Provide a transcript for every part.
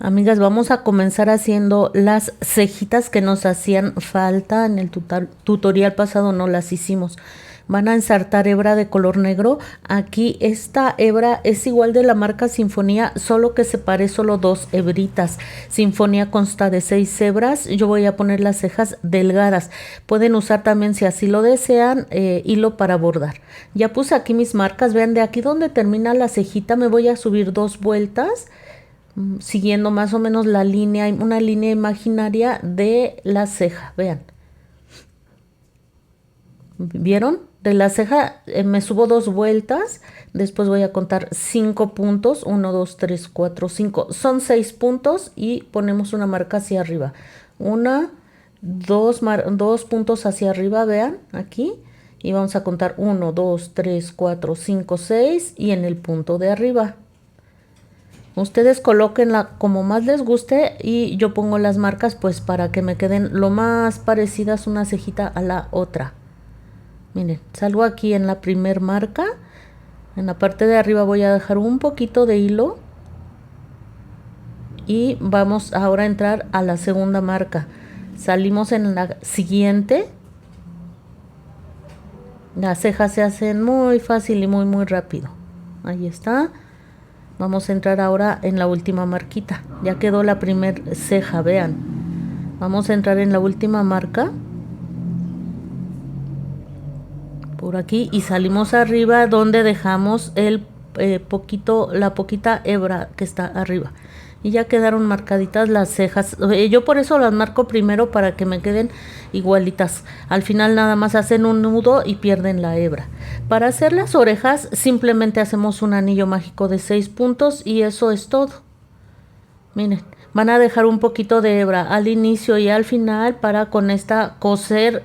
Amigas, vamos a comenzar haciendo las cejitas que nos hacían falta. En el tutorial pasado no las hicimos. Van a ensartar hebra de color negro. Aquí esta hebra es igual de la marca Sinfonía, solo que separé solo dos hebritas. Sinfonía consta de 6 hebras. Yo voy a poner las cejas delgadas. Pueden usar también, si así lo desean, hilo para bordar. Ya puse aquí mis marcas. Vean, de aquí donde termina la cejita me voy a subir 2 vueltas, siguiendo más o menos la línea, una línea imaginaria de la ceja. Vean, ¿vieron? De la ceja me subo 2 vueltas, después voy a contar 5 puntos, 1, 2, 3, 4, 5, son 6 puntos y ponemos una marca hacia arriba, dos puntos hacia arriba, vean, aquí, y vamos a contar 1, 2, 3, 4, 5, 6 y en el punto de arriba. Ustedes colóquenla como más les guste y yo pongo las marcas pues para que me queden lo más parecidas una cejita a la otra. Miren, salgo aquí en la primer marca. En la parte de arriba voy a dejar un poquito de hilo. Y vamos ahora a entrar a la segunda marca. Salimos en la siguiente. Las cejas se hacen muy fácil y muy rápido. Ahí está. Vamos a entrar ahora en la última marquita. Ya quedó la primer ceja, vean. Vamos a entrar en la última marca. Por aquí y salimos arriba donde dejamos el la poquita hebra que está arriba. Y ya quedaron marcaditas las cejas. Yo por eso las marco primero para que me queden igualitas. Al final nada más hacen un nudo y pierden la hebra. Para hacer las orejas simplemente hacemos un anillo mágico de 6 puntos y eso es todo. Miren, van a dejar un poquito de hebra al inicio y al final para con esta coser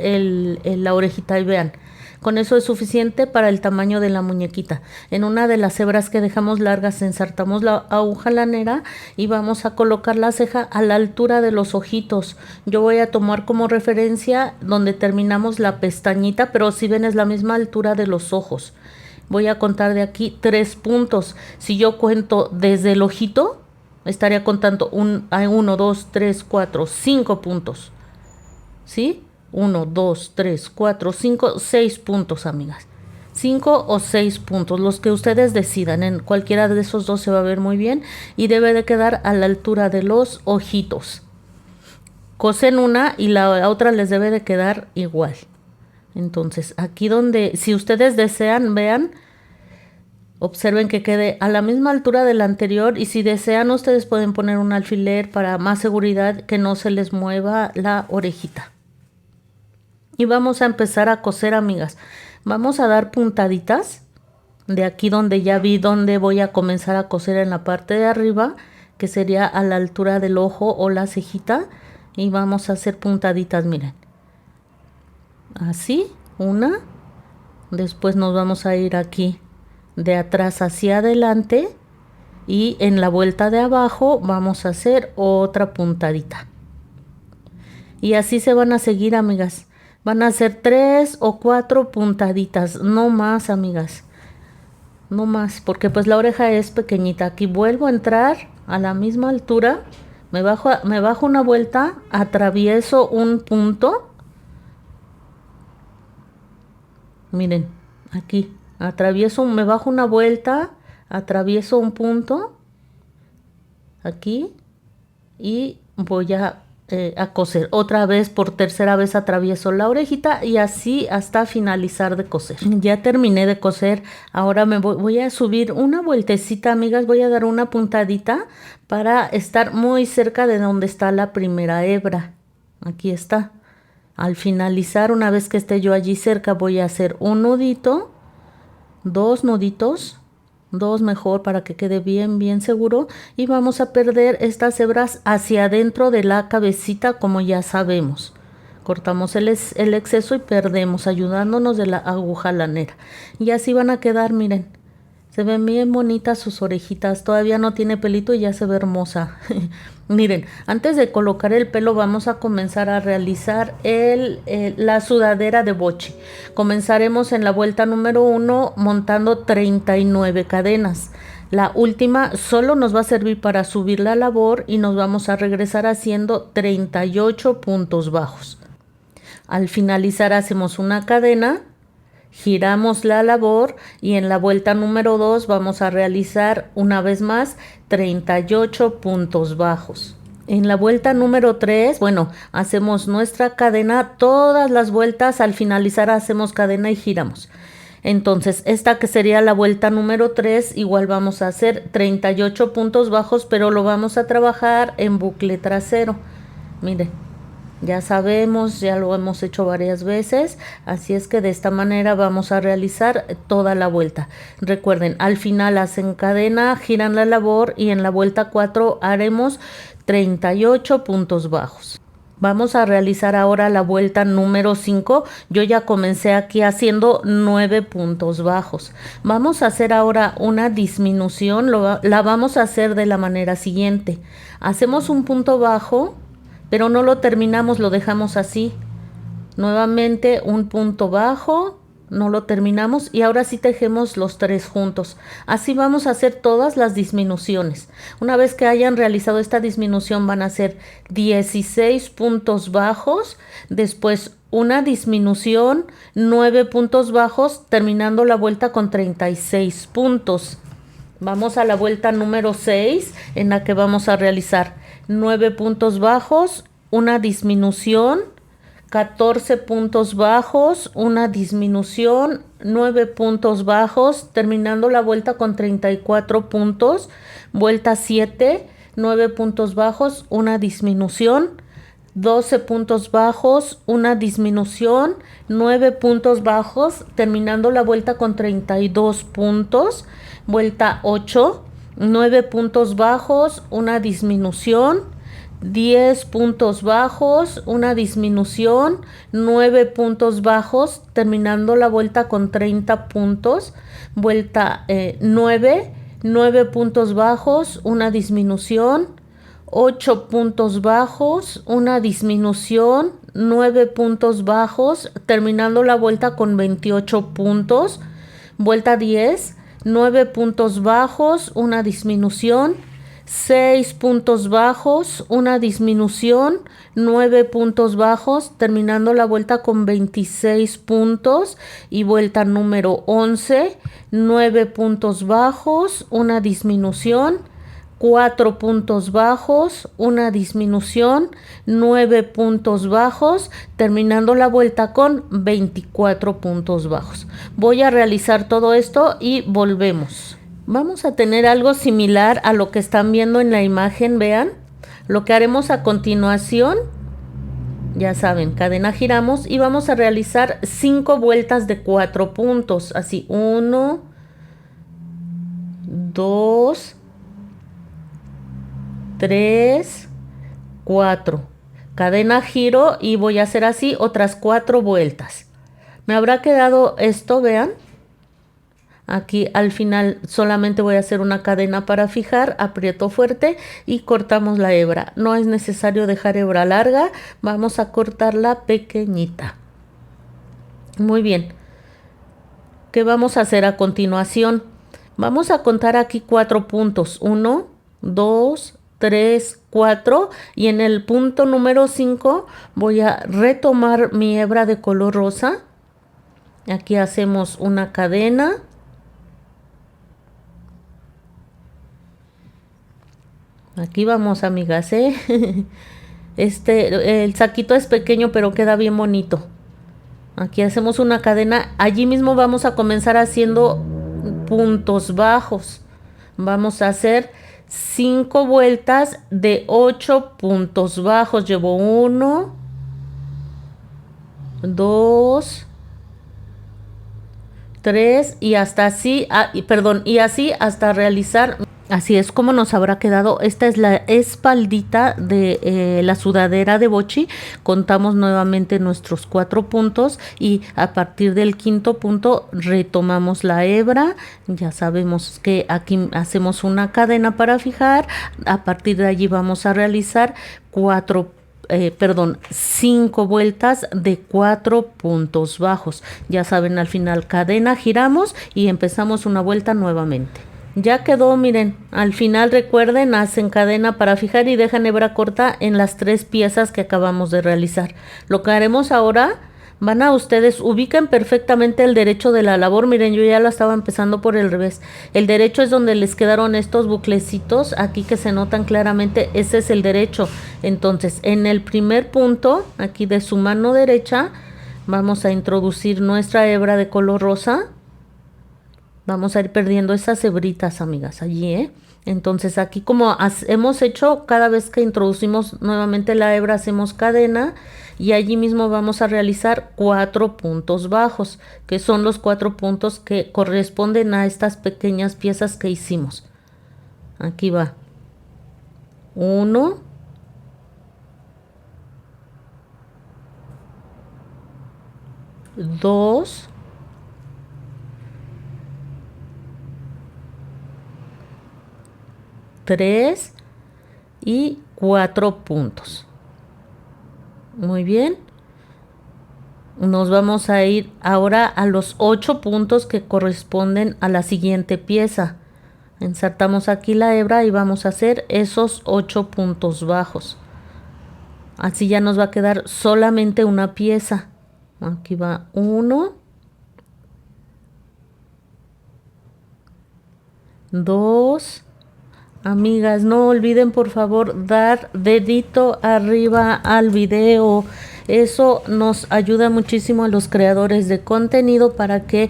la orejita y vean. Con eso es suficiente para el tamaño de la muñequita. En una de las hebras que dejamos largas ensartamos la aguja lanera y vamos a colocar la ceja a la altura de los ojitos. Yo voy a tomar como referencia donde terminamos la pestañita, pero si ven es la misma altura de los ojos. Voy a contar de aquí 3 puntos. Si yo cuento desde el ojito, estaría contando 1, 2, 3, 4, 5 puntos. ¿Sí? 1, 2, 3, 4, 5, 6 puntos, amigas. 5 o 6 puntos, los que ustedes decidan. En cualquiera de esos dos se va a ver muy bien y debe de quedar a la altura de los ojitos. Cosen una y la otra les debe de quedar igual. Entonces, aquí donde, si ustedes desean, vean, observen que quede a la misma altura de la anterior y si desean ustedes pueden poner un alfiler para más seguridad que no se les mueva la orejita. Y vamos a empezar a coser, amigas. Vamos a dar puntaditas de aquí donde ya vi donde voy a comenzar a coser en la parte de arriba, que sería a la altura del ojo o la cejita. Y vamos a hacer puntaditas, miren. Así, una. Después nos vamos a ir aquí de atrás hacia adelante. Y en la vuelta de abajo vamos a hacer otra puntadita. Y así se van a seguir, amigas. Van a hacer 3 o 4 puntaditas, no más, amigas. No más, porque pues la oreja es pequeñita. Aquí vuelvo a entrar a la misma altura. Me bajo una vuelta, atravieso un punto. Miren, aquí. Me bajo una vuelta, atravieso un punto. Aquí. Y voy a coser otra vez, por tercera vez atravieso la orejita y así hasta finalizar de coser. Ya terminé de coser, ahora voy a subir una vueltecita, amigas, voy a dar una puntadita para estar muy cerca de donde está la primera hebra. Aquí está. Al finalizar, una vez que esté yo allí cerca, voy a hacer un nudito, 2 nuditos, 2 mejor para que quede bien seguro y vamos a perder estas hebras hacia adentro de la cabecita, como ya sabemos. Cortamos el exceso y perdemos ayudándonos de la aguja lanera y así van a quedar. Miren, se ven bien bonitas sus orejitas, todavía no tiene pelito y ya se ve hermosa. Miren, antes de colocar el pelo vamos a comenzar a realizar la sudadera de boche. Comenzaremos en la vuelta número 1 montando 39 cadenas. La última solo nos va a servir para subir la labor y nos vamos a regresar haciendo 38 puntos bajos. Al finalizar hacemos una cadena, giramos la labor y en la vuelta número 2 vamos a realizar una vez más 38 puntos bajos. En la vuelta número 3, bueno, hacemos nuestra cadena, todas las vueltas, al finalizar hacemos cadena y giramos. Entonces, esta que sería la vuelta número 3, igual vamos a hacer 38 puntos bajos, pero lo vamos a trabajar en bucle trasero. Mire, ya sabemos, ya lo hemos hecho varias veces, así es que de esta manera vamos a realizar toda la vuelta. Recuerden, al final hacen cadena, giran la labor y en la vuelta 4 haremos 38 puntos bajos. Vamos a realizar ahora la vuelta número 5. Yo ya comencé aquí haciendo 9 puntos bajos. Vamos a hacer ahora una disminución. La vamos a hacer de la manera siguiente. Hacemos un punto bajo, pero no lo terminamos, lo dejamos así. Nuevamente un punto bajo, no lo terminamos y ahora sí tejemos los 3 juntos. Así vamos a hacer todas las disminuciones. Una vez que hayan realizado esta disminución van a hacer 16 puntos bajos, después una disminución, 9 puntos bajos, terminando la vuelta con 36 puntos. Vamos a la vuelta número 6 en la que vamos a realizar 9 puntos bajos, una disminución, 14 puntos bajos, una disminución, 9 puntos bajos, terminando la vuelta con 34 puntos. Vuelta 7, 9 puntos bajos, una disminución, 12 puntos bajos, una disminución, 9 puntos bajos, terminando la vuelta con 32 puntos. Vuelta 8, 9 puntos bajos, una disminución, 10 puntos bajos, una disminución, 9 puntos bajos, terminando la vuelta con 30 puntos. Vuelta 9, 9 puntos bajos, una disminución, 8 puntos bajos, una disminución, 9 puntos bajos, terminando la vuelta con 28 puntos. Vuelta 10, 9 puntos bajos, una disminución, 6 puntos bajos, una disminución, 9 puntos bajos, terminando la vuelta con 26 puntos. Y vuelta número 11, 9 puntos bajos, una disminución, 4 puntos bajos, una disminución, 9 puntos bajos, terminando la vuelta con 24 puntos bajos. Voy a realizar todo esto y volvemos. Vamos a tener algo similar a lo que están viendo en la imagen, vean. Lo que haremos a continuación, ya saben, cadena giramos y vamos a realizar 5 vueltas de 4 puntos. Así, 1, 2, 3, 4. Cadena giro y voy a hacer así otras 4 vueltas. Me habrá quedado esto, vean. Aquí al final solamente voy a hacer una cadena para fijar, aprieto fuerte y cortamos la hebra. No es necesario dejar hebra larga, vamos a cortarla pequeñita. Muy bien. ¿Qué vamos a hacer a continuación? Vamos a contar aquí 4 puntos. 1, 2, 3, 4 y en el punto número 5 voy a retomar mi hebra de color rosa. Aquí hacemos una cadena. Aquí vamos, amigas, ¿eh? El saquito es pequeño, pero queda bien bonito. Aquí hacemos una cadena. Allí mismo vamos a comenzar haciendo puntos bajos. Vamos a hacer 5 vueltas de 8 puntos bajos. Llevo 1, 2, 3 y hasta así, y así hasta realizar. Así es como nos habrá quedado. Esta es la espaldita de la sudadera de Bochi. Contamos nuevamente nuestros 4 puntos y a partir del 5.º punto retomamos la hebra. Ya sabemos que aquí hacemos una cadena para fijar. A partir de allí vamos a realizar 5 vueltas de 4 puntos bajos. Ya saben, al final cadena, giramos y empezamos una vuelta nuevamente. Ya quedó, miren, al final recuerden, hacen cadena para fijar y dejan hebra corta en las 3 piezas que acabamos de realizar. Lo que haremos ahora, van a ustedes, ubiquen perfectamente el derecho de la labor. Miren, yo ya la estaba empezando por el revés. El derecho es donde les quedaron estos buclecitos, aquí que se notan claramente, ese es el derecho. Entonces, en el primer punto, aquí de su mano derecha, vamos a introducir nuestra hebra de color rosa. Vamos a ir perdiendo esas hebritas, amigas, allí, ¿eh? Entonces aquí como hemos hecho, cada vez que introducimos nuevamente la hebra, hacemos cadena y allí mismo vamos a realizar 4 puntos bajos, que son los 4 puntos que corresponden a estas pequeñas piezas que hicimos. Aquí va. 1, 2, 3 y 4 puntos. Muy bien. Nos vamos a ir ahora a los 8 puntos que corresponden a la siguiente pieza. Insertamos aquí la hebra y vamos a hacer esos 8 puntos bajos. Así ya nos va a quedar solamente una pieza. Aquí va 1, 2. Amigas, no olviden por favor dar dedito arriba al video. Eso nos ayuda muchísimo a los creadores de contenido para que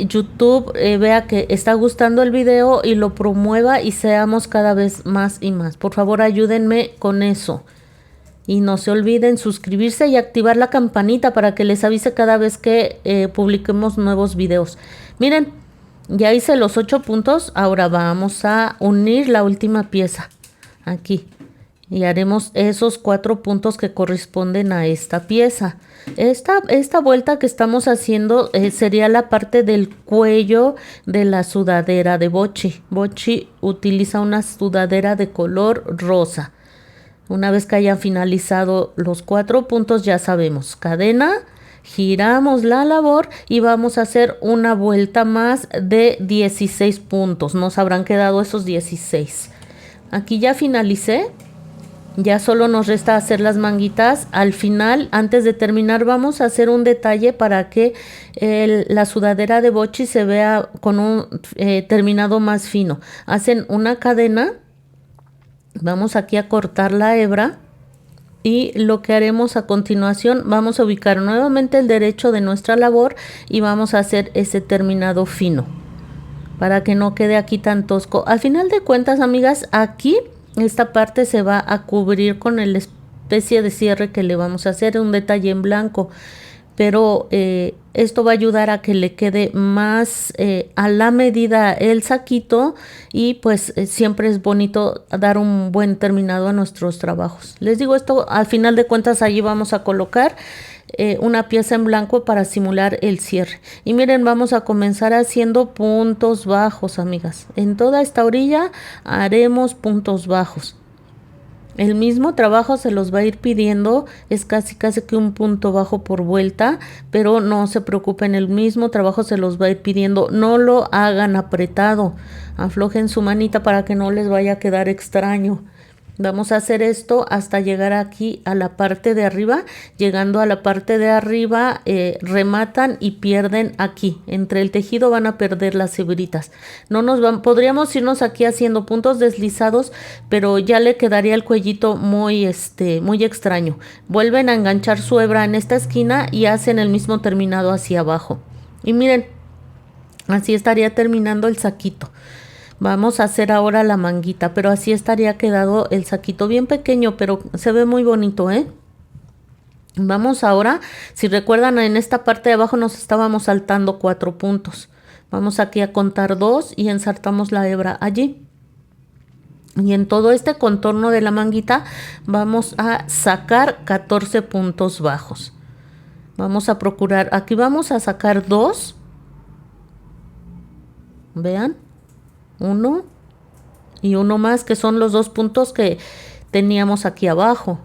YouTube vea que está gustando el video y lo promueva y seamos cada vez más y más. Por favor, ayúdenme con eso. Y no se olviden suscribirse y activar la campanita para que les avise cada vez que publiquemos nuevos videos. Miren. Ya hice los 8 puntos, ahora vamos a unir la última pieza aquí y haremos esos 4 puntos que corresponden a esta pieza. Esta vuelta que estamos haciendo sería la parte del cuello de la sudadera de Bochi. Bochi utiliza una sudadera de color rosa. Una vez que hayan finalizado los 4 puntos, ya sabemos, cadena, giramos la labor y vamos a hacer una vuelta más de 16 puntos. Nos habrán quedado esos 16. Aquí ya finalicé. Ya solo nos resta hacer las manguitas. Al final, antes de terminar, vamos a hacer un detalle para que la sudadera de Bochi se vea con un terminado más fino. Hacen una cadena. Vamos aquí a cortar la hebra. Y lo que haremos a continuación, vamos a ubicar nuevamente el derecho de nuestra labor y vamos a hacer ese terminado fino para que no quede aquí tan tosco. Al final de cuentas, amigas, aquí esta parte se va a cubrir con la especie de cierre que le vamos a hacer, un detalle en blanco. Pero esto va a ayudar a que le quede más a la medida el saquito y pues siempre es bonito dar un buen terminado a nuestros trabajos. Les digo esto, al final de cuentas allí vamos a colocar una pieza en blanco para simular el cierre. Y miren, vamos a comenzar haciendo puntos bajos, amigas. En toda esta orilla haremos puntos bajos. El mismo trabajo se los va a ir pidiendo, es casi que un punto bajo por vuelta, pero no se preocupen, el mismo trabajo se los va a ir pidiendo. No lo hagan apretado, aflojen su manita para que no les vaya a quedar extraño. Vamos a hacer esto hasta llegar aquí a la parte de arriba. Llegando a la parte de arriba, rematan y pierden aquí. Entre el tejido van a perder las hebritas. Podríamos irnos aquí haciendo puntos deslizados, pero ya le quedaría el cuellito muy extraño. Vuelven a enganchar su hebra en esta esquina y hacen el mismo terminado hacia abajo. Y miren, así estaría terminando el saquito. Vamos a hacer ahora la manguita, pero así estaría quedado el saquito, bien pequeño, pero se ve muy bonito, ¿eh? Vamos ahora, si recuerdan, en esta parte de abajo nos estábamos saltando 4 puntos. Vamos aquí a contar 2 y ensartamos la hebra allí. Y en todo este contorno de la manguita vamos a sacar 14 puntos bajos. Vamos a procurar, aquí vamos a sacar 2. Vean. 1 y uno más, que son los 2 puntos que teníamos aquí abajo.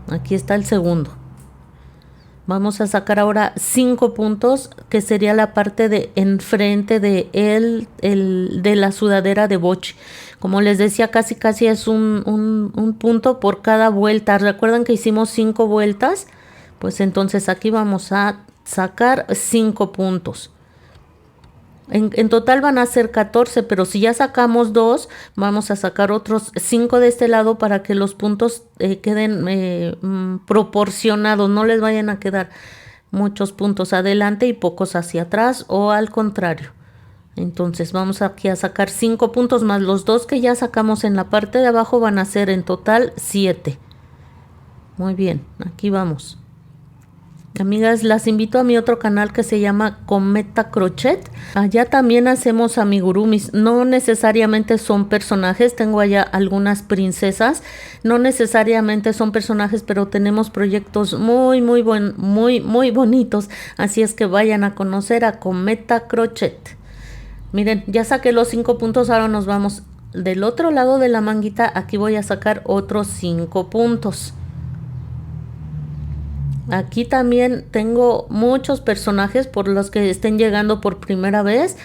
Aquí está el segundo. Vamos a sacar ahora 5 puntos, que sería la parte de enfrente de de la sudadera de boche. Como les decía, casi es un punto por cada vuelta. Recuerdan que hicimos 5 vueltas, pues entonces aquí vamos a sacar 5 puntos. En total van a ser 14, pero si ya sacamos 2, vamos a sacar otros 5 de este lado para que los puntos queden proporcionados, no les vayan a quedar muchos puntos adelante y pocos hacia atrás o al contrario. Entonces vamos aquí a sacar 5 puntos más los 2 que ya sacamos en la parte de abajo, van a ser en total 7. Muy bien, aquí vamos. Amigas, las invito a mi otro canal que se llama Cometa Crochet. Allá también hacemos amigurumis. No necesariamente son personajes. Tengo allá algunas princesas. No necesariamente son personajes, pero tenemos proyectos muy bonitos. Así es que vayan a conocer a Cometa Crochet. Miren, ya saqué los 5 puntos. Ahora nos vamos del otro lado de la manguita. Aquí voy a sacar otros 5 puntos. Aquí también tengo muchos personajes por los que estén llegando por primera vez.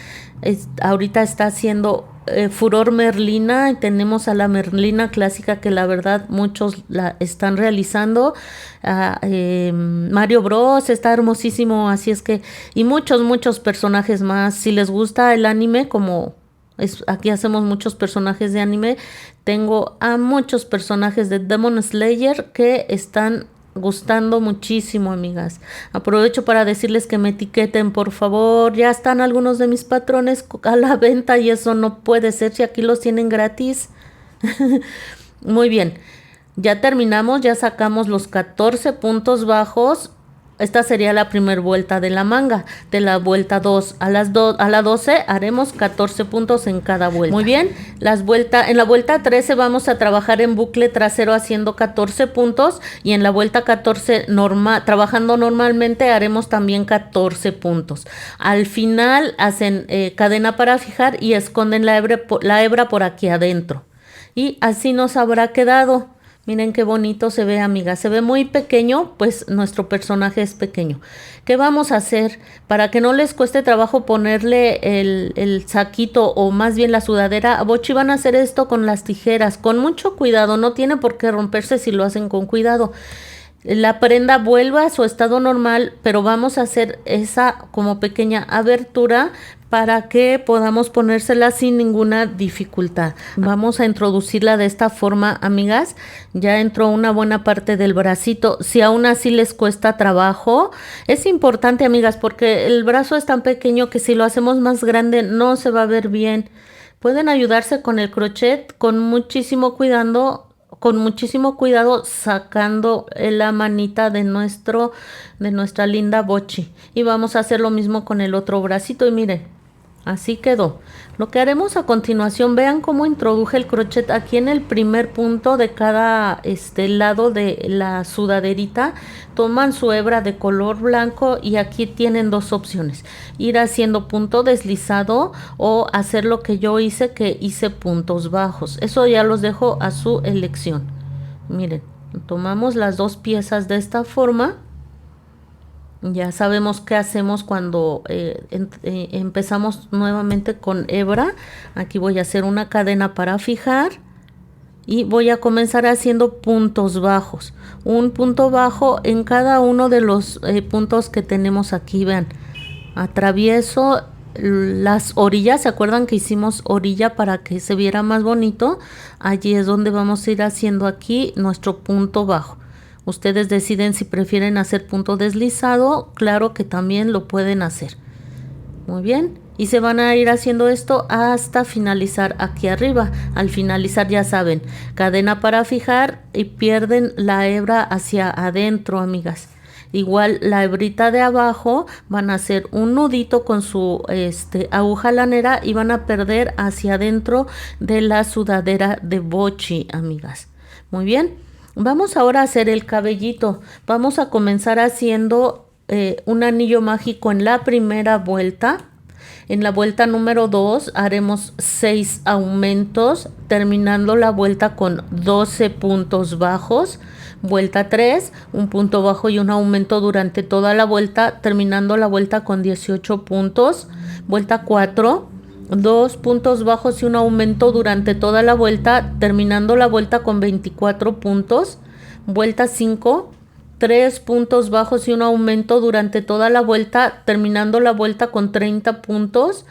Ahorita está haciendo furor Merlina y tenemos a la Merlina clásica que la verdad muchos la están realizando. Mario Bros está hermosísimo, así es que y muchos personajes más. Si les gusta el anime, como aquí hacemos muchos personajes de anime, tengo a muchos personajes de Demon Slayer que están gustando muchísimo, amigas. Aprovecho para decirles que me etiqueten, por favor. Ya están algunos de mis patrones a la venta y eso no puede ser si aquí los tienen gratis. Muy bien, ya terminamos, ya sacamos los 14 puntos bajos. Esta sería la primera vuelta de la manga. De la vuelta 2 a la 12 haremos 14 puntos en cada vuelta. Muy bien, en la vuelta 13 vamos a trabajar en bucle trasero haciendo 14 puntos y en la vuelta 14 trabajando normalmente haremos también 14 puntos. Al final hacen cadena para fijar y esconden la hebra por aquí adentro. Y así nos habrá quedado. Miren qué bonito se ve, amiga. Se ve muy pequeño, pues nuestro personaje es pequeño. ¿Qué vamos a hacer? Para que no les cueste trabajo ponerle el saquito o más bien la sudadera a Bochi, van a hacer esto con las tijeras. Con mucho cuidado, no tiene por qué romperse si lo hacen con cuidado. La prenda vuelve a su estado normal, pero vamos a hacer esa como pequeña abertura para que podamos ponérsela sin ninguna dificultad. Vamos a introducirla de esta forma, amigas. Ya entró una buena parte del bracito. Si aún así les cuesta trabajo, es importante, amigas, porque el brazo es tan pequeño que si lo hacemos más grande no se va a ver bien. Pueden ayudarse con el crochet con muchísimo cuidado, sacando la manita de nuestra linda Bochi. Y vamos a hacer lo mismo con el otro bracito y miren, así quedó. Lo que haremos a continuación, vean cómo introduje el crochet aquí en el primer punto de cada lado de la sudaderita. Toman su hebra de color blanco y aquí tienen dos opciones: ir haciendo punto deslizado o hacer lo que yo hice, que hice puntos bajos. Eso ya los dejo a su elección. Miren, tomamos las dos piezas de esta forma. Ya sabemos qué hacemos cuando empezamos nuevamente con hebra. Aquí voy a hacer una cadena para fijar y voy a comenzar haciendo puntos bajos. Un punto bajo en cada uno de los puntos que tenemos aquí. Vean, atravieso las orillas. ¿Se acuerdan que hicimos orilla para que se viera más bonito? Allí es donde vamos a ir haciendo aquí nuestro punto bajo. Ustedes deciden si prefieren hacer punto deslizado, claro que también lo pueden hacer. Muy bien, y se van a ir haciendo esto hasta finalizar aquí arriba. Al finalizar, ya saben, cadena para fijar y pierden la hebra hacia adentro, amigas. Igual la hebrita de abajo van a hacer un nudito con su aguja lanera y van a perder hacia adentro de la sudadera de Bochi, amigas. Muy bien. Vamos ahora a hacer el cabellito. Vamos a comenzar haciendo un anillo mágico en la primera vuelta. En la vuelta número 2 haremos 6 aumentos, terminando la vuelta con 12 puntos bajos. Vuelta 3, un punto bajo y un aumento durante toda la vuelta, terminando la vuelta con 18 puntos. Vuelta 4, 2 puntos bajos y un aumento durante toda la vuelta, terminando la vuelta con 24 puntos. Vuelta 5, 3 puntos bajos y un aumento durante toda la vuelta, terminando la vuelta con 30 puntos.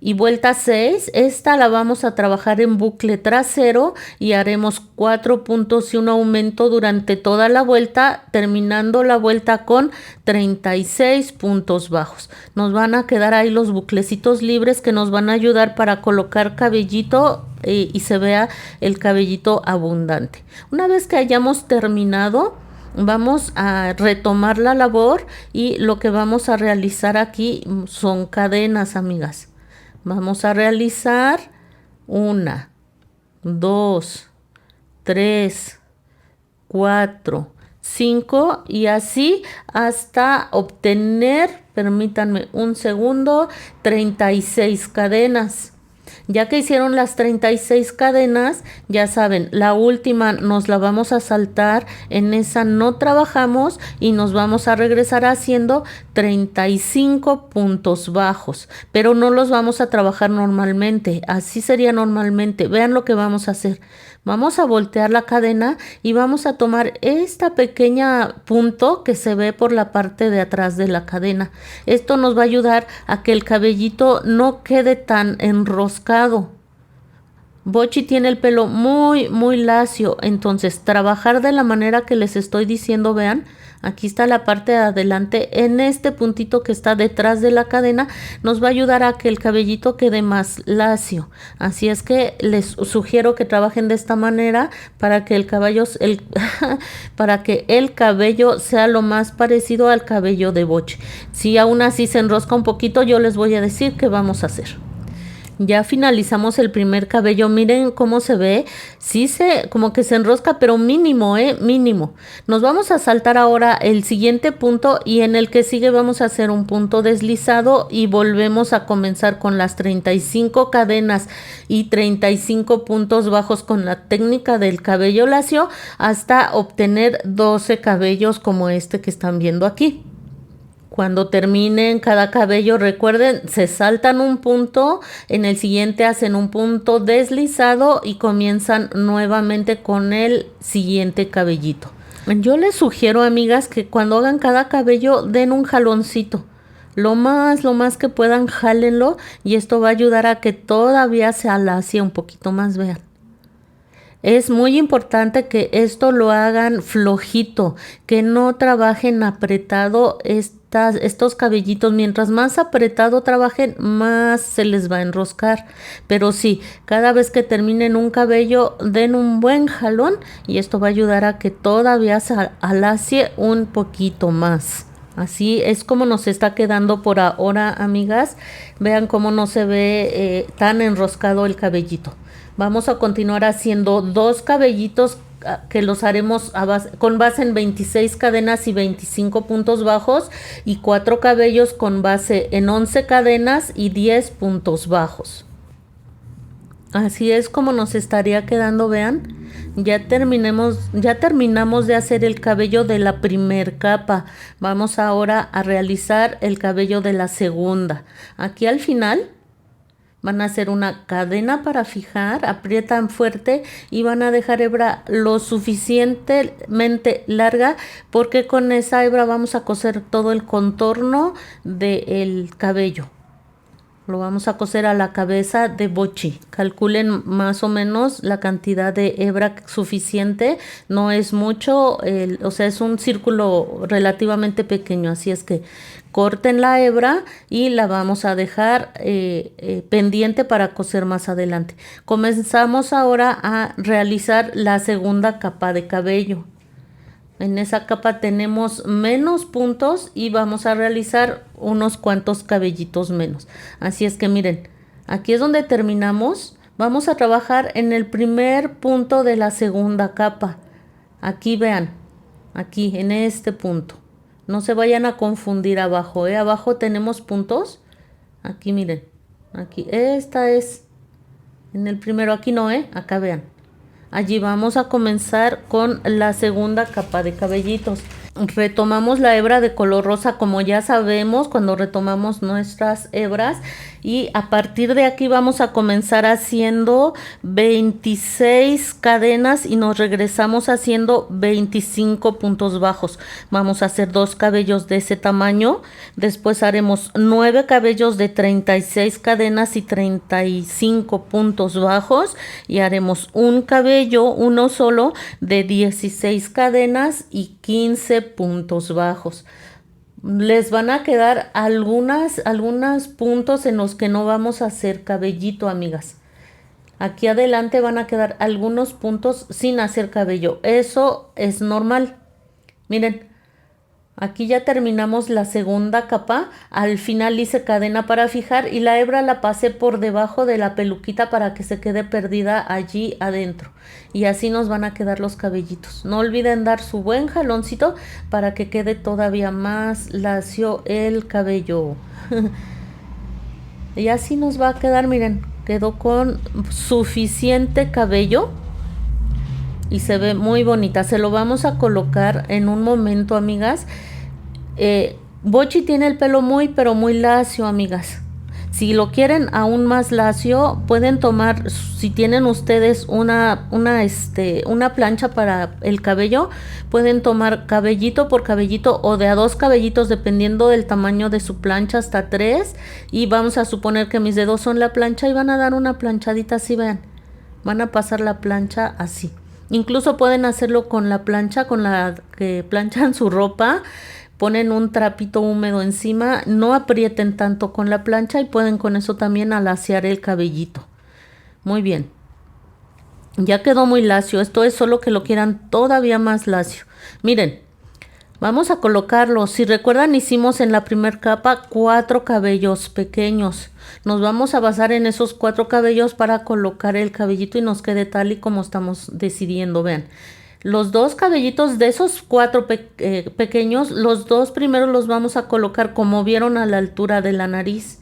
Y vuelta 6, esta la vamos a trabajar en bucle trasero y haremos 4 puntos y un aumento durante toda la vuelta, terminando la vuelta con 36 puntos bajos. Nos van a quedar ahí los buclecitos libres que nos van a ayudar para colocar cabellito y se vea el cabellito abundante. Una vez que hayamos terminado, vamos a retomar la labor y lo que vamos a realizar aquí son cadenas, amigas. Vamos a realizar 1, 2, 3, 4, 5 y así hasta obtener, permítanme un segundo, 36 cadenas. Ya que hicieron las 36 cadenas, ya saben, la última nos la vamos a saltar, en esa no trabajamos y nos vamos a regresar haciendo 35 puntos bajos, pero no los vamos a trabajar normalmente, así sería normalmente. Vean lo que vamos a hacer. Vamos a voltear la cadena y vamos a tomar esta pequeña punto que se ve por la parte de atrás de la cadena. Esto nos va a ayudar a que el cabellito no quede tan enroscado. Bochi tiene el pelo muy lacio, entonces trabajar de la manera que les estoy diciendo, vean, aquí está la parte de adelante, en este puntito que está detrás de la cadena, nos va a ayudar a que el cabellito quede más lacio. Así es que les sugiero que trabajen de esta manera para que para que el cabello sea lo más parecido al cabello de Bochi. Si aún así se enrosca un poquito, yo les voy a decir qué vamos a hacer. Ya finalizamos el primer cabello, miren cómo se ve, como que se enrosca, pero mínimo, mínimo. Nos vamos a saltar ahora el siguiente punto y en el que sigue vamos a hacer un punto deslizado y volvemos a comenzar con las 35 cadenas y 35 puntos bajos con la técnica del cabello lacio hasta obtener 12 cabellos como este que están viendo aquí. Cuando terminen cada cabello, recuerden, se saltan un punto, en el siguiente hacen un punto deslizado y comienzan nuevamente con el siguiente cabellito. Yo les sugiero, amigas, que cuando hagan cada cabello den un jaloncito. Lo más que puedan, jálenlo y esto va a ayudar a que todavía se alacie un poquito más, vean. Es muy importante que esto lo hagan flojito, que no trabajen apretado estos cabellitos. Mientras más apretado trabajen, más se les va a enroscar. Pero sí, cada vez que terminen un cabello, den un buen jalón y esto va a ayudar a que todavía se alacie un poquito más. Así es como nos está quedando por ahora, amigas. Vean cómo no se ve tan enroscado el cabellito. Vamos a continuar haciendo 2 cabellitos que los haremos con base en 26 cadenas y 25 puntos bajos y 4 cabellos con base en 11 cadenas y 10 puntos bajos. Así es como nos estaría quedando, vean. Ya terminamos de hacer el cabello de la primer capa. Vamos ahora a realizar el cabello de la segunda. Aquí al final van a hacer una cadena para fijar, aprietan fuerte y van a dejar hebra lo suficientemente larga porque con esa hebra vamos a coser todo el contorno del cabello. Lo vamos a coser a la cabeza de Bochi. Calculen más o menos la cantidad de hebra suficiente. No es mucho, o sea, es un círculo relativamente pequeño. Así es que corten la hebra y la vamos a dejar pendiente para coser más adelante. Comenzamos ahora a realizar la segunda capa de cabello. En esa capa tenemos menos puntos y vamos a realizar unos cuantos cabellitos menos. Así es que miren, aquí es donde terminamos. Vamos a trabajar en el primer punto de la segunda capa. Aquí vean, aquí en este punto. No se vayan a confundir abajo, Abajo tenemos puntos. Aquí miren, aquí, esta es en el primero, aquí no, acá vean. Allí vamos a comenzar con la segunda capa de cabellitos. Retomamos la hebra de color rosa, como ya sabemos cuando retomamos nuestras hebras, y a partir de aquí vamos a comenzar haciendo 26 cadenas y nos regresamos haciendo 25 puntos bajos. Vamos a hacer 2 cabellos de ese tamaño, después haremos 9 cabellos de 36 cadenas y 35 puntos bajos, y haremos un cabello, uno solo, de 16 cadenas y 15 puntos bajos. Les van a quedar algunos puntos en los que no vamos a hacer cabellito, amigas. Aquí adelante van a quedar algunos puntos sin hacer cabello. Eso es normal. Miren, aquí ya terminamos la segunda capa. Al final hice cadena para fijar y la hebra la pasé por debajo de la peluquita para que se quede perdida allí adentro. Y así nos van a quedar los cabellitos. No olviden dar su buen jaloncito para que quede todavía más lacio el cabello. Y así nos va a quedar, miren, quedó con suficiente cabello. Y se ve muy bonita. Se lo vamos a colocar en un momento, amigas. Bochi tiene el pelo muy pero muy lacio, amigas. Si lo quieren aún más lacio, pueden tomar, si tienen ustedes una plancha para el cabello, pueden tomar cabellito por cabellito o de a 2 cabellitos dependiendo del tamaño de su plancha, hasta 3. Y vamos a suponer que mis dedos son la plancha y van a dar una planchadita así, vean. Van a pasar la plancha así. Incluso pueden hacerlo con la plancha, con la que planchan su ropa. Ponen un trapito húmedo encima, no aprieten tanto con la plancha y pueden con eso también alaciar el cabellito. Muy bien. Ya quedó muy lacio, esto es solo que lo quieran todavía más lacio. Miren, vamos a colocarlo. Si recuerdan, hicimos en la primera capa 4 cabellos pequeños. Nos vamos a basar en esos 4 cabellos para colocar el cabellito y nos quede tal y como estamos decidiendo, vean. Los 2 cabellitos de esos 4 pequeños, los 2 primeros los vamos a colocar como vieron a la altura de la nariz.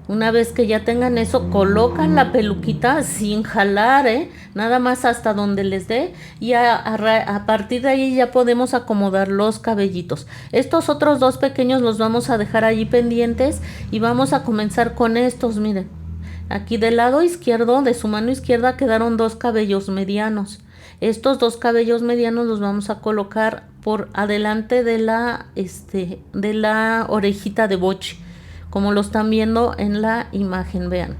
Una vez que ya tengan eso, colocan la peluquita sin jalar, nada más hasta donde les dé, y a partir de ahí ya podemos acomodar los cabellitos. Estos otros 2 pequeños los vamos a dejar allí pendientes y vamos a comenzar con estos, miren. Aquí del lado izquierdo, de su mano izquierda, quedaron 2 cabellos medianos. Estos 2 cabellos medianos los vamos a colocar por adelante de la orejita de Bochi, como lo están viendo en la imagen, vean.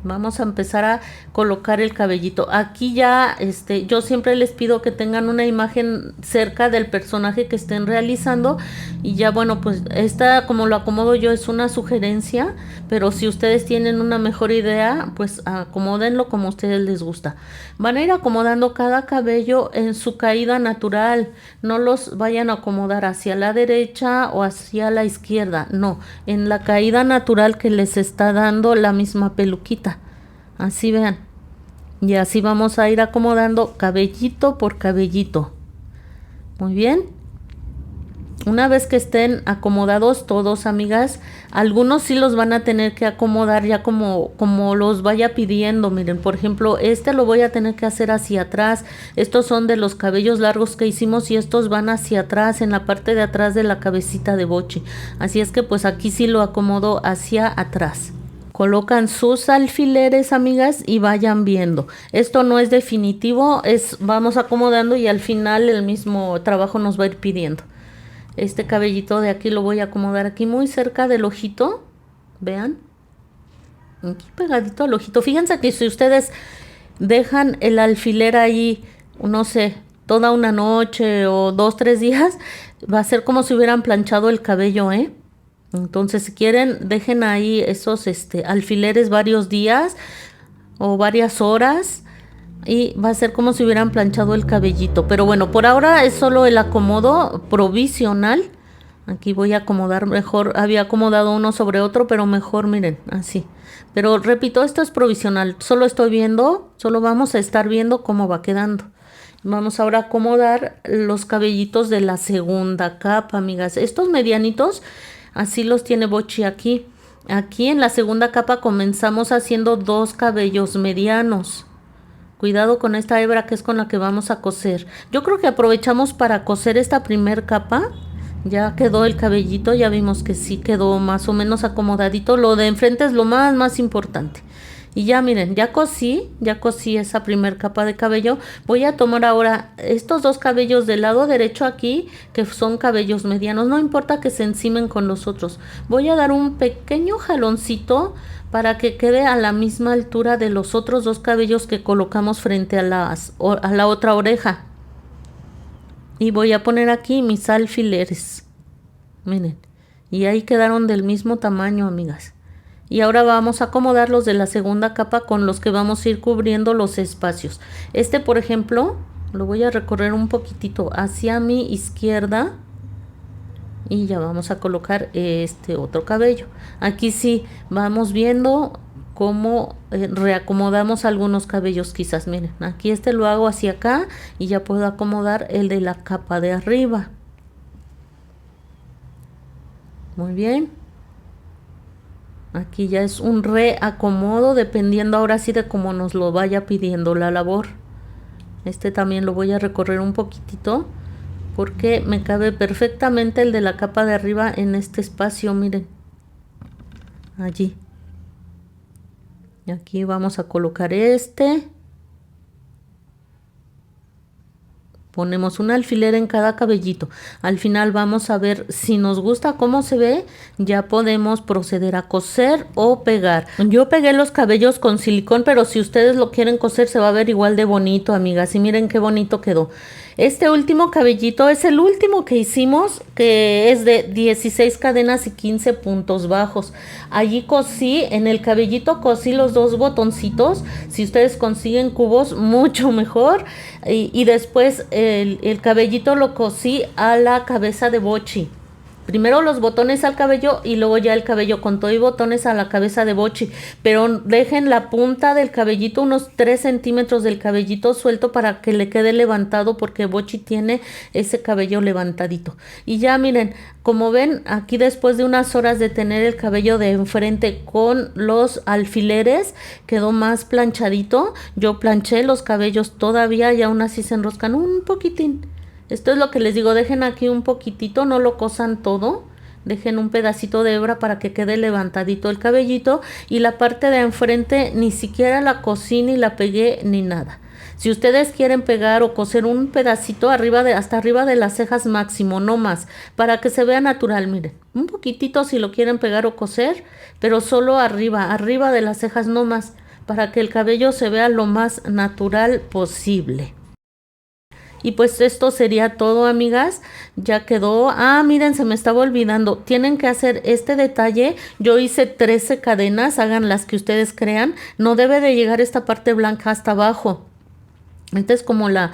Vamos a empezar a colocar el cabellito. Aquí ya, yo siempre les pido que tengan una imagen cerca del personaje que estén realizando. Y ya, bueno, pues esta, como lo acomodo yo, es una sugerencia. Pero si ustedes tienen una mejor idea, pues acomódenlo como a ustedes les gusta. Van a ir acomodando cada cabello en su caída natural. No los vayan a acomodar hacia la derecha o hacia la izquierda. No, en la caída natural que les está dando la misma peluquita. Así vean. Y así vamos a ir acomodando cabellito por cabellito. Muy bien. Una vez que estén acomodados todos, amigas, algunos sí los van a tener que acomodar ya como los vaya pidiendo. Miren, por ejemplo, lo voy a tener que hacer hacia atrás. Estos son de los cabellos largos que hicimos y estos van hacia atrás, en la parte de atrás de la cabecita de Bochi. Así es que pues aquí sí lo acomodo hacia atrás. Colocan sus alfileres, amigas, y vayan viendo. Esto no es definitivo, vamos acomodando y al final el mismo trabajo nos va a ir pidiendo. Este cabellito de aquí lo voy a acomodar aquí muy cerca del ojito. Vean. Aquí pegadito al ojito. Fíjense que si ustedes dejan el alfiler ahí, no sé, toda una noche o 2, 3 días, va a ser como si hubieran planchado el cabello, Entonces, si quieren, dejen ahí esos alfileres varios días o varias horas y va a ser como si hubieran planchado el cabellito. Pero bueno, por ahora es solo el acomodo provisional. Aquí voy a acomodar mejor. Había acomodado uno sobre otro, pero mejor, miren, así. Pero repito, esto es provisional. Solo vamos a estar viendo cómo va quedando. Vamos ahora a acomodar los cabellitos de la segunda capa, amigas. Estos medianitos, así los tiene Bochi aquí. Aquí en la segunda capa comenzamos haciendo 2 cabellos medianos. Cuidado con esta hebra que es con la que vamos a coser. Yo creo que aprovechamos para coser esta primer capa. Ya quedó el cabellito, ya vimos que sí quedó más o menos acomodadito. Lo de enfrente es lo más importante. Y ya miren, ya cosí esa primer capa de cabello. Voy a tomar ahora estos 2 cabellos del lado derecho aquí, que son cabellos medianos. No importa que se encimen con los otros. Voy a dar un pequeño jaloncito para que quede a la misma altura de los otros 2 cabellos que colocamos frente a la otra oreja. Y voy a poner aquí mis alfileres. Miren. Y ahí quedaron del mismo tamaño, amigas. Y ahora vamos a acomodar los de la segunda capa con los que vamos a ir cubriendo los espacios. Este, por ejemplo, lo voy a recorrer un poquitito hacia mi izquierda. Y ya vamos a colocar este otro cabello. Aquí sí, vamos viendo cómo reacomodamos algunos cabellos quizás. Miren, aquí este lo hago hacia acá y ya puedo acomodar el de la capa de arriba. Muy bien. Aquí ya es un reacomodo dependiendo ahora sí de cómo nos lo vaya pidiendo la labor. Este también lo voy a recorrer un poquitito porque me cabe perfectamente el de la capa de arriba en este espacio, miren. Allí. Y aquí vamos a colocar este. Ponemos un alfiler en cada cabellito. Al final vamos a ver si nos gusta cómo se ve. Ya podemos proceder a coser o pegar. Yo pegué los cabellos con silicón, pero si ustedes lo quieren coser se va a ver igual de bonito, amigas. Y miren qué bonito quedó. Este último cabellito es el último que hicimos, que es de 16 cadenas y 15 puntos bajos. Allí cosí, en el cabellito cosí los 2 botoncitos. Si ustedes consiguen cubos, mucho mejor. Y después el cabellito lo cosí a la cabeza de bochi. Primero los botones al cabello y luego ya el cabello con todo y botones a la cabeza de bochi. Pero dejen la punta del cabellito, unos 3 centímetros del cabellito suelto para que le quede levantado, porque bochi tiene ese cabello levantadito. Y ya miren, como ven, aquí después de unas horas de tener el cabello de enfrente con los alfileres, quedó más planchadito. Yo planché los cabellos todavía y aún así se enroscan un poquitín. Esto es lo que les digo, dejen aquí un poquitito, no lo cosan todo, dejen un pedacito de hebra para que quede levantadito el cabellito, y la parte de enfrente ni siquiera la cosí ni la pegué ni nada. Si ustedes quieren pegar o coser un pedacito hasta arriba de las cejas máximo, no más, para que se vea natural, miren, un poquitito si lo quieren pegar o coser, pero solo arriba de las cejas no más, para que el cabello se vea lo más natural posible. Y pues esto sería todo, amigas. Ya quedó. Ah, miren, se me estaba olvidando. Tienen que hacer este detalle. Yo hice 13 cadenas. Hagan las que ustedes crean. No debe de llegar esta parte blanca hasta abajo. Esta es como la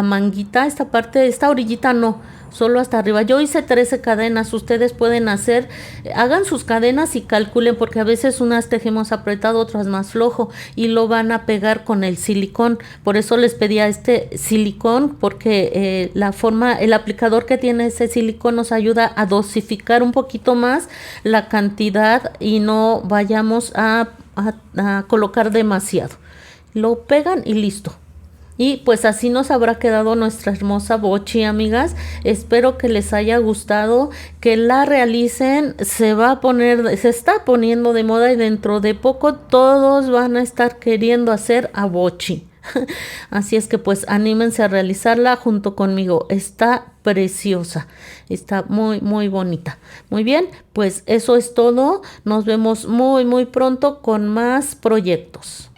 manguita. Esta parte, esta orillita no. Solo hasta arriba. Yo hice 13 cadenas. Ustedes pueden hacer, hagan sus cadenas y calculen, porque a veces unas tejemos apretado, otras más flojo, y lo van a pegar con el silicón. Por eso les pedía este silicón, porque el aplicador que tiene ese silicón nos ayuda a dosificar un poquito más la cantidad y no vayamos a colocar demasiado. Lo pegan y listo. Y pues así nos habrá quedado nuestra hermosa bochi, amigas. Espero que les haya gustado, que la realicen. Se está poniendo de moda y dentro de poco todos van a estar queriendo hacer a bochi. Así es que pues anímense a realizarla junto conmigo. Está preciosa, está muy bonita. Muy bien, pues eso es todo. Nos vemos muy pronto con más proyectos.